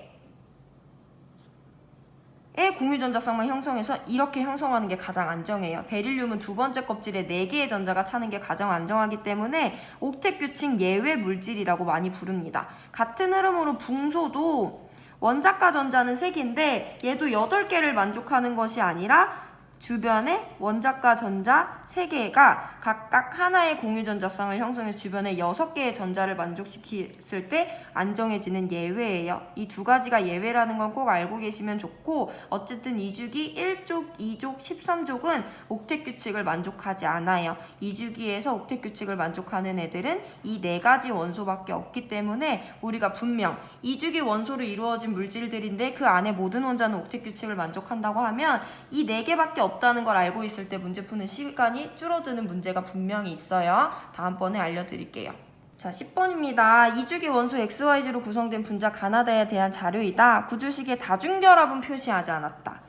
의 공유전자쌍만 형성해서 이렇게 형성하는 게 가장 안정해요. 베릴륨은 두 번째 껍질에 4개의 전자가 차는 게 가장 안정하기 때문에 옥텟 규칙 예외 물질이라고 많이 부릅니다. 같은 흐름으로 붕소도 원자과 전자는 3개인데 얘도 8개를 만족하는 것이 아니라 주변에 원자과 전자 3개가 각각 하나의 공유전자쌍을 형성해서 주변에 6개의 전자를 만족시켰을 때 안정해지는 예외예요. 이 2가지가 예외라는 건 꼭 알고 계시면 좋고 어쨌든 2주기 1족, 2족, 13족은 옥텟 규칙을 만족하지 않아요. 2주기에서 옥텟 규칙을 만족하는 애들은 이 4가지 원소밖에 없기 때문에 우리가 분명 2주기 원소로 이루어진 물질들인데 그 안에 모든 원자는 옥텟 규칙을 만족한다고 하면 이 4개밖에 없다는 걸 알고 있을 때 문제 푸는 시간이 줄어드는 문제가 분명히 있어요. 다음번에 알려드릴게요. 자, 10번입니다. 2주기 원소 XYG로 구성된 분자 가나다에 대한 자료이다. 구조식에 다중결합은 표시하지 않았다.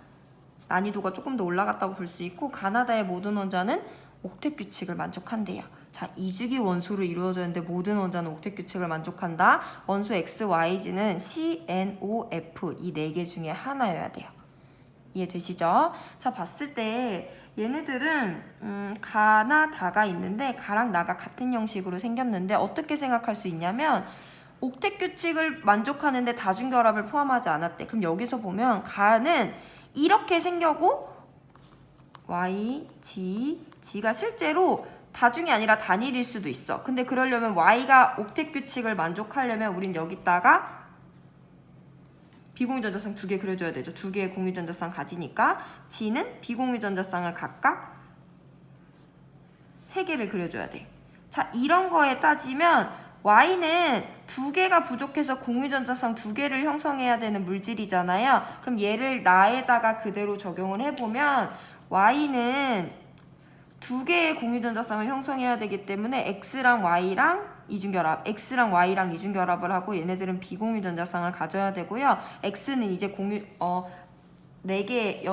난이도가 조금 더 올라갔다고 볼 수 있고 가나다의 모든 원자는 옥텟 규칙을 만족한대요. 자, 2주기 원소로 이루어져 있는데 모든 원자는 옥텟 규칙을 만족한다. 원소 XYG는 CNOF 이 4개 중에 하나여야 돼요. 이해되시죠? 자, 봤을 때 얘네들은 가나 다가 있는데 가랑 나가 같은 형식으로 생겼는데 어떻게 생각할 수 있냐면 옥텟 규칙을 만족하는데 다중결합을 포함하지 않았대. 그럼 여기서 보면 가는 이렇게 생겨고 Y, G, G가 실제로 다중이 아니라 단일일 수도 있어. 근데 그러려면 Y가 옥텟 규칙을 만족하려면 우린 여기다가 비공유전자쌍 2개 그려줘야 되죠. 2개의 공유전자쌍 가지니까 G는 비공유전자쌍을 각각 3개를 그려줘야 돼. 자, 이런 거에 따지면 Y는 2개가 부족해서 공유전자쌍 2개를 형성해야 되는 물질이잖아요. 그럼 얘를 나에다가 그대로 적용을 해보면 Y는 2개의 공유전자쌍을 형성해야 되기 때문에 X랑 Y랑 이중결합, X랑 Y랑 이중결합을 하고 얘네들은 비공유전자쌍을 가져야 되고요. X는 이제 4개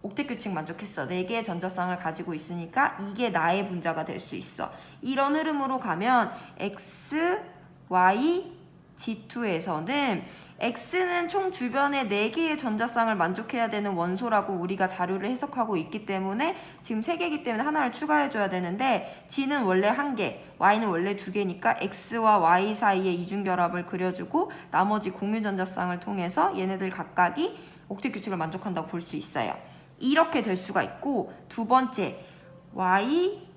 옥텟 규칙 만족했어. 4개의 전자쌍을 가지고 있으니까 이게 나의 분자가 될 수 있어. 이런 흐름으로 가면 X, Y, G2에서는 X는 총 주변에 4개의 전자쌍을 만족해야 되는 원소라고 우리가 자료를 해석하고 있기 때문에 지금 3개이기 때문에 하나를 추가해줘야 되는데 G는 원래 1개, Y는 원래 2개니까 X와 Y 사이에 이중결합을 그려주고 나머지 공유전자쌍을 통해서 얘네들 각각이 옥텟 규칙을 만족한다고 볼 수 있어요. 이렇게 될 수가 있고 두 번째 Y,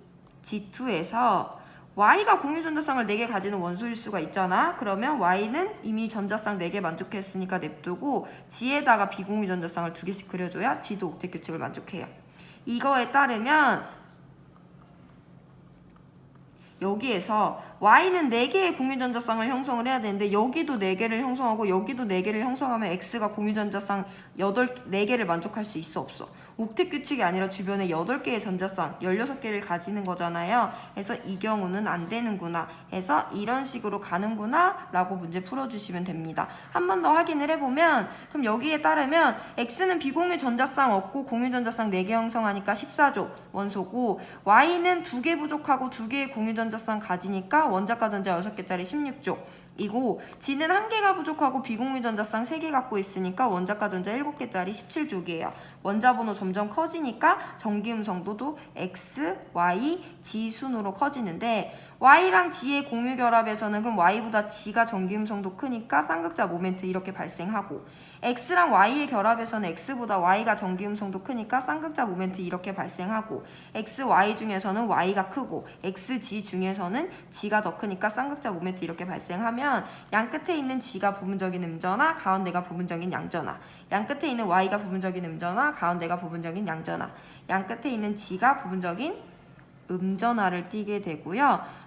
G2에서 Y가 공유전자쌍을 4개 가지는 원소일 수가 있잖아. 그러면 Y는 이미 전자쌍 4개 만족했으니까 냅두고 G에다가 비공유전자쌍을 2개씩 그려줘야 G도 옥텟 규칙을 만족해요. 이거에 따르면 여기에서 y는 4개의 공유전자쌍을 형성을 해야 되는데 여기도 4개를 형성하고 여기도 4개를 형성하면 x가 공유전자쌍 4개를 만족할 수 있어 없어? 옥텟 규칙이 아니라 주변에 8개의 전자쌍 16개를 가지는 거잖아요. 그래서 이 경우는 안 되는구나 해서 이런 식으로 가는구나 라고 문제 풀어주시면 됩니다. 한 번 더 확인을 해보면 그럼 여기에 따르면 x는 비공유 전자쌍 없고 공유 전자쌍 4개 형성하니까 14족 원소고 y는 2개 부족하고 2개의 공유 전자쌍 가지니까 원자과 전자 6개짜리 16족 이고 G는 1개가 부족하고 비공유 전자쌍 3개 갖고 있으니까 원자과 전자 7개짜리 17족이에요. 원자 번호 점점 커지니까 전기음성도도 X, Y, G 순으로 커지는데 Y랑 G의 공유 결합에서는 그럼 Y보다 G가 전기음성도 크니까 쌍극자 모멘트 이렇게 발생하고 X랑 Y의 결합에서는 X보다 Y가 전기음성도 크니까 쌍극자 모멘트 이렇게 발생하고 X, Y 중에서는 Y가 크고 X, G 중에서는 G가 더 크니까 쌍극자 모멘트 이렇게 발생하면 양 끝에 있는 G가 부분적인 음전화, 가운데가 부분적인 양전화 양 끝에 있는 Y가 부분적인 음전화, 가운데가 부분적인 양전화 양 끝에 있는 G가 부분적인 음전화를 띠게 되고요.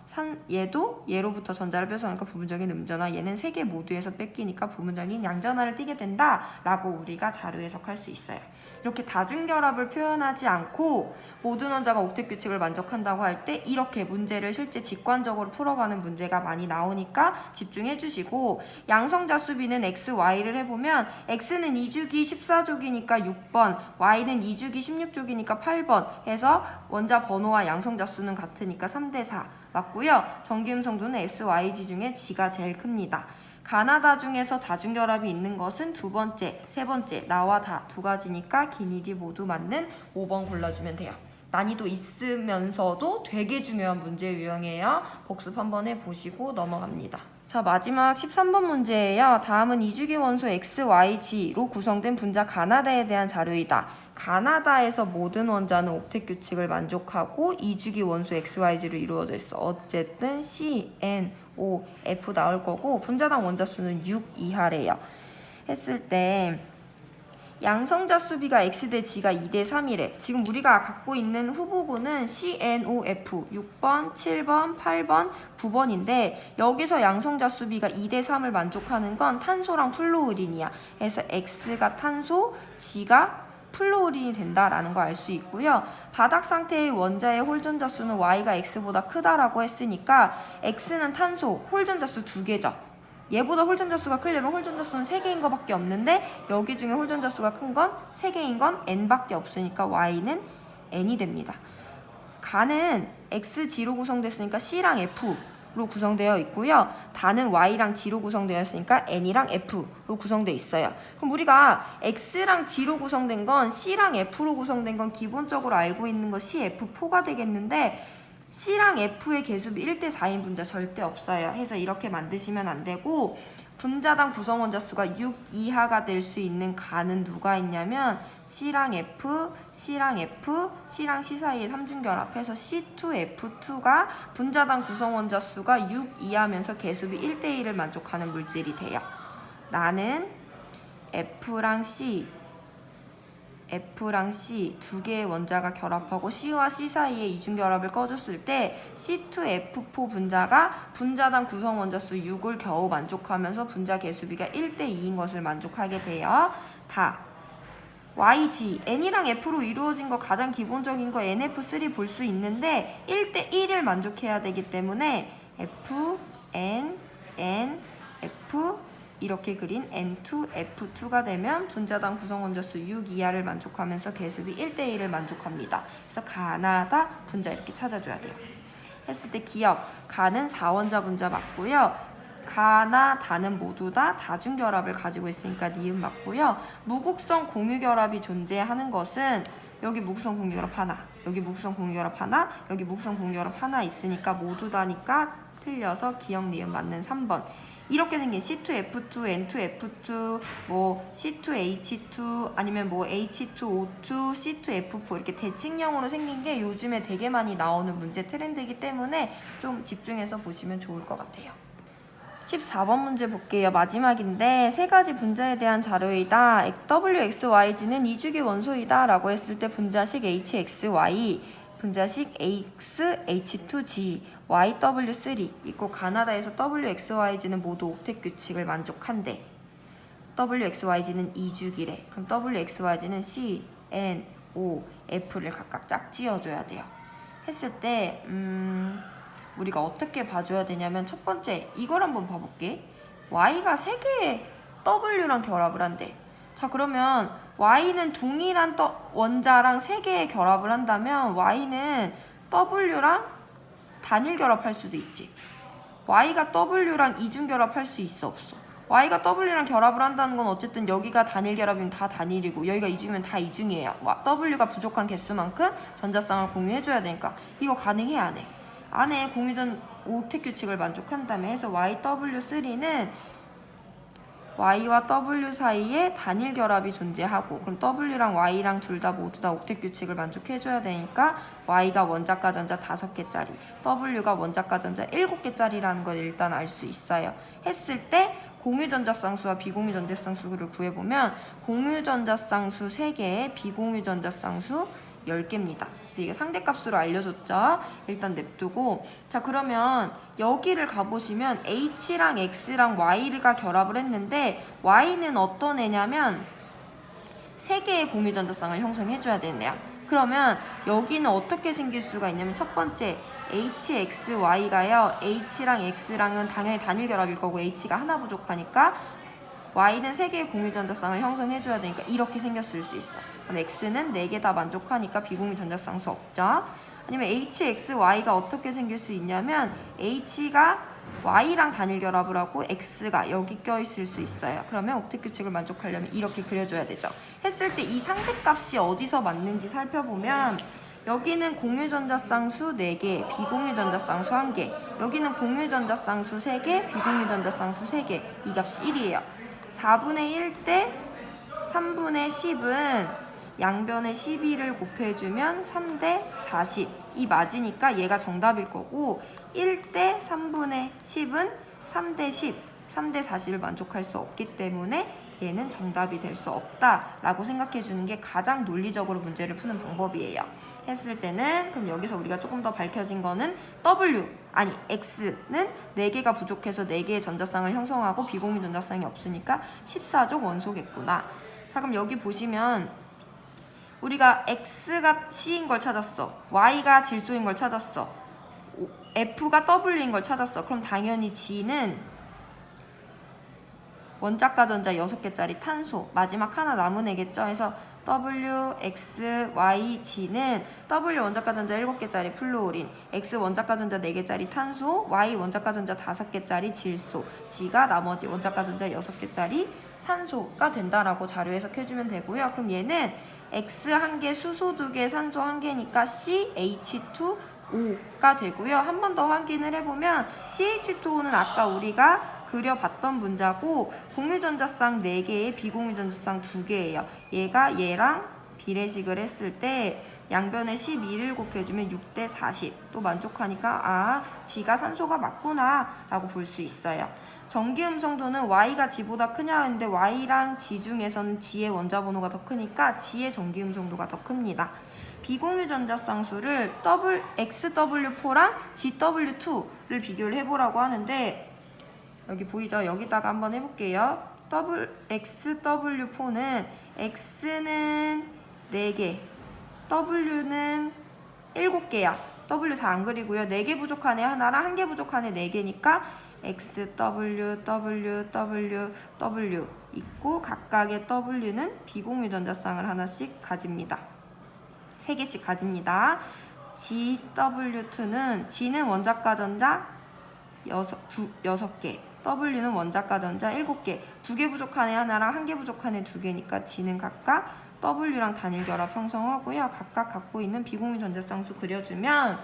얘도 얘로부터 전자를 뺏어가니까 부분적인 음전화 얘는 3개 모두에서 뺏기니까 부분적인 양전화를 띠게 된다라고 우리가 자료 해석할 수 있어요. 이렇게 다중결합을 표현하지 않고 모든 원자가 옥텟 규칙을 만족한다고 할 때 이렇게 문제를 실제 직관적으로 풀어가는 문제가 많이 나오니까 집중해 주시고 양성자 수비는 x, y를 해보면 x는 2주기 14족이니까 6번 y는 2주기 16족이니까 8번 해서 원자 번호와 양성자 수는 같으니까 3대4 맞고요. 전기음성도는 S, YG 중에 G가 제일 큽니다. 가나다 중에서 다중결합이 있는 것은 2번째, 3번째, 나와 다 2가지니까 기니디 모두 맞는 5번 골라주면 돼요. 난이도 있으면서도 되게 중요한 문제 유형이에요. 복습 한번 해보시고 넘어갑니다. 자, 마지막 13번 문제예요. 다음은 2주기 원소 X, Y, G로 구성된 분자 가나다에 대한 자료이다. 가나다에서 모든 원자는 옥텟 규칙을 만족하고 2주기 원소 X, Y, G로 이루어져 있어. 어쨌든 C, N, O, F 나올 거고 분자당 원자 수는 6 이하래요. 했을 때 양성자 수비가 X 대 G가 2대 3이래. 지금 우리가 갖고 있는 후보군은 CNOF 6번, 7번, 8번, 9번인데 여기서 양성자 수비가 2대 3을 만족하는 건 탄소랑 플로우린이야. 그래서 X가 탄소, G가 플로우린이 된다라는 거 알 수 있고요. 바닥 상태의 원자의 홀전자 수는 Y가 X보다 크다라고 했으니까 X는 탄소, 홀전자 수 2개죠. 얘보다 홀전자 수가 크려면 홀전자 수는 3개인 거밖에 없는데 여기 중에 홀전자 수가 큰 건 3개인 건 N밖에 없으니까 Y는 N이 됩니다. 가는 XG로 구성됐으니까 C랑 F로 구성되어 있고요. 다는 Y랑 G로 구성되어 있으니까 N이랑 F로 구성되어 있어요. 그럼 우리가 X랑 G로 구성된 건 C랑 F로 구성된 건 기본적으로 알고 있는 거 CF4가 되겠는데 C랑 F의 개수비 1대 4인 분자 절대 없어요. 해서 이렇게 만드시면 안 되고 분자당 구성 원자 수가 6 이하가 될 수 있는 가는 누가 있냐면 C랑 F, C랑 F, C랑 C 사이에 삼중결합해서 C2F2가 분자당 구성 원자 수가 6 이하면서 개수비 1대 1을 만족하는 물질이 돼요. 나는 F랑 C 두 개의 원자가 결합하고 C와 C 사이에 이중결합을 꺼줬을 때 C2F4 분자가 분자당 구성 원자 수 6을 겨우 만족하면서 분자 개수비가 1대 2인 것을 만족하게 돼요. 다 YG, N이랑 F로 이루어진 거 가장 기본적인 거 NF3 볼 수 있는데 1대 1을 만족해야 되기 때문에 F, N, N, F 이렇게 그린 N2, F2가 되면 분자당 구성 원자 수 6 이하를 만족하면서 개수비 1대 1을 만족합니다. 그래서 가나다 분자 이렇게 찾아줘야 돼요. 했을 때 기억, 가는 4원자 분자 맞고요. 가나 다는 모두 다 다중결합을 가지고 있으니까 니은 맞고요. 무극성 공유결합이 존재하는 것은 여기 무극성 공유결합 하나, 여기 무극성 공유결합 하나, 여기 무극성 공유결합 하나 있으니까 모두 다니까 틀려서 기억 니은 맞는 3번. 이렇게 생긴 C2F2, N2F2, 뭐 C2H2 아니면 뭐 H2O2, C2F4 이렇게 대칭형으로 생긴 게 요즘에 되게 많이 나오는 문제 트렌드이기 때문에 좀 집중해서 보시면 좋을 것 같아요. 14번 문제 볼게요. 마지막인데 세 가지 분자에 대한 자료이다. WXYG는 2주기 원소이다 라고 했을 때 분자식 HXY 분자식 AXH2G YW3 있고 가나다에서 WXYG는 모두 옥텟 규칙을 만족한대. WXYG는 2주기래. 그럼 WXYG는 C, N, O, F를 각각 짝지어줘야 돼요. 했을 때 우리가 어떻게 봐줘야 되냐면 첫 번째 이걸 한번 봐볼게. Y가 3개의 W랑 결합을 한대. 자 그러면 Y는 동일한 원자랑 3개의 결합을 한다면 Y는 W랑 단일 결합할 수도 있지. Y가 W랑 이중 결합할 수 있어 없어? Y가 W랑 결합을 한다는 건 어쨌든 여기가 단일 결합이면 다 단일이고 여기가 이중이면 다 이중이에요. W가 부족한 개수만큼 전자쌍을 공유해줘야 되니까 이거 가능해 안 해? 안 해. 공유전 옥텟 규칙을 만족한다며 해서 YW3는 Y와 W 사이에 단일 결합이 존재하고 그럼 W랑 Y랑 둘 다 모두 다 옥텟 규칙을 만족해줘야 되니까 Y가 원자과 전자 5개짜리 W가 원자과 전자 7개짜리라는 걸 일단 알 수 있어요. 했을 때 공유전자쌍수와 비공유전자쌍수를 구해보면 공유전자쌍수 3개에 비공유전자쌍수 10개입니다. 이게 상대값으로 알려줬죠. 일단 냅두고 자 그러면 여기를 가보시면 H랑 X랑 Y가 결합을 했는데 Y는 어떤 애냐면 3개의 공유전자쌍을 형성해줘야 되는 애야. 그러면 여기는 어떻게 생길 수가 있냐면 첫 번째 HXY가요. H랑 X랑은 당연히 단일 결합일 거고 H가 하나 부족하니까 Y는 3개의 공유전자쌍을 형성해줘야 되니까 이렇게 생겼을 수 있어. 그럼 X는 4개 다 만족하니까 비공유전자쌍수 없죠. 아니면 HXY가 어떻게 생길 수 있냐면 H가 Y랑 단일 결합을 하고 X가 여기 껴있을 수 있어요. 그러면 옥텟 규칙을 만족하려면 이렇게 그려줘야 되죠. 했을 때 이 상대값이 어디서 맞는지 살펴보면 여기는 공유전자쌍수 4개, 비공유전자쌍수 1개. 여기는 공유전자쌍수 3개, 비공유전자쌍수 3개. 이 값이 1이에요. 4분의 1 대 3분의 10은 양변에 12를 곱해주면 3대 40. 이 맞으니까 얘가 정답일 거고 1 대 3분의 10은 3대 10, 3대 40을 만족할 수 없기 때문에 얘는 정답이 될 수 없다라고 생각해 주는 게 가장 논리적으로 문제를 푸는 방법이에요. 했을 때는 그럼 여기서 우리가 조금 더 밝혀진 거는 X는 4개가 부족해서 4개의 전자쌍을 형성하고 비공유 전자쌍이 없으니까 14족 원소겠구나. 자 그럼 여기 보시면 우리가 X가 C인 걸 찾았어. Y가 질소인 걸 찾았어. F가 W인 걸 찾았어. 그럼 당연히 G는 원자과 전자 6개짜리 탄소 마지막 하나 남은 애겠죠. 그래서 W, X, Y, G는 W 원자과 전자 7개짜리 플루오린, X 원자과 전자 4개짜리 탄소, Y 원자과 전자 5개짜리 질소, G가 나머지 원자과 전자 6개짜리 산소가 된다라고 자료 해석해주면 되고요. 그럼 얘는 X 1개, 수소 2개, 산소 1개니까 CH2O가 되고요. 한 번 더 확인을 해보면 CH2O는 아까 우리가 그려봤던 문자고 공유전자쌍 4개에 비공유전자쌍 2개예요. 얘가 얘랑 비례식을 했을 때 양변에 12를 곱해주면 6대 40. 또 만족하니까 G가 산소가 맞구나 라고 볼 수 있어요. 전기음성도는 Y가 G보다 크냐 했는데 Y랑 G 중에서는 G의 원자번호가 더 크니까 G의 전기음성도가 더 큽니다. 비공유전자쌍수를 XW4랑 GW2를 비교를 해보라고 하는데 여기 보이죠? 여기다가 한번 해볼게요. XW4는 X는 4개, W는 7개야. W 다 안 그리고요. 4개 부족한 애 하나랑 1개 부족한 애 4개니까 XW, W, W, W 있고 각각의 W는 비공유전자쌍을 하나씩 가집니다. 3개씩 가집니다. GW2는 G는 원자과 전자 6개, W는 원자과 전자 7개, 2개 부족한 애 하나랑 1개 부족한 애 2개니까 G는 각각 W랑 단일 결합 형성하고요. 각각 갖고 있는 비공유 전자쌍수 그려주면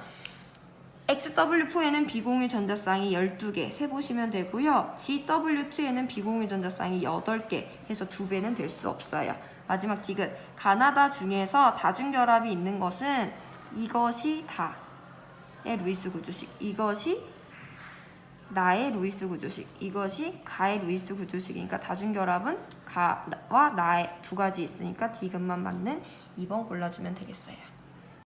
XW4에는 비공유 전자쌍이 12개 세보시면 되고요. GW2에는 비공유 전자쌍이 8개 해서 2배는 될 수 없어요. 마지막 디귿. 가나다 중에서 다중결합이 있는 것은 이것이 다의 루이스 구조식, 이것이 나의 루이스 구조식, 이것이 가의 루이스 구조식이니까 다중결합은 가와 나의 두 가지 있으니까 디귿만 맞는 2번 골라주면 되겠어요.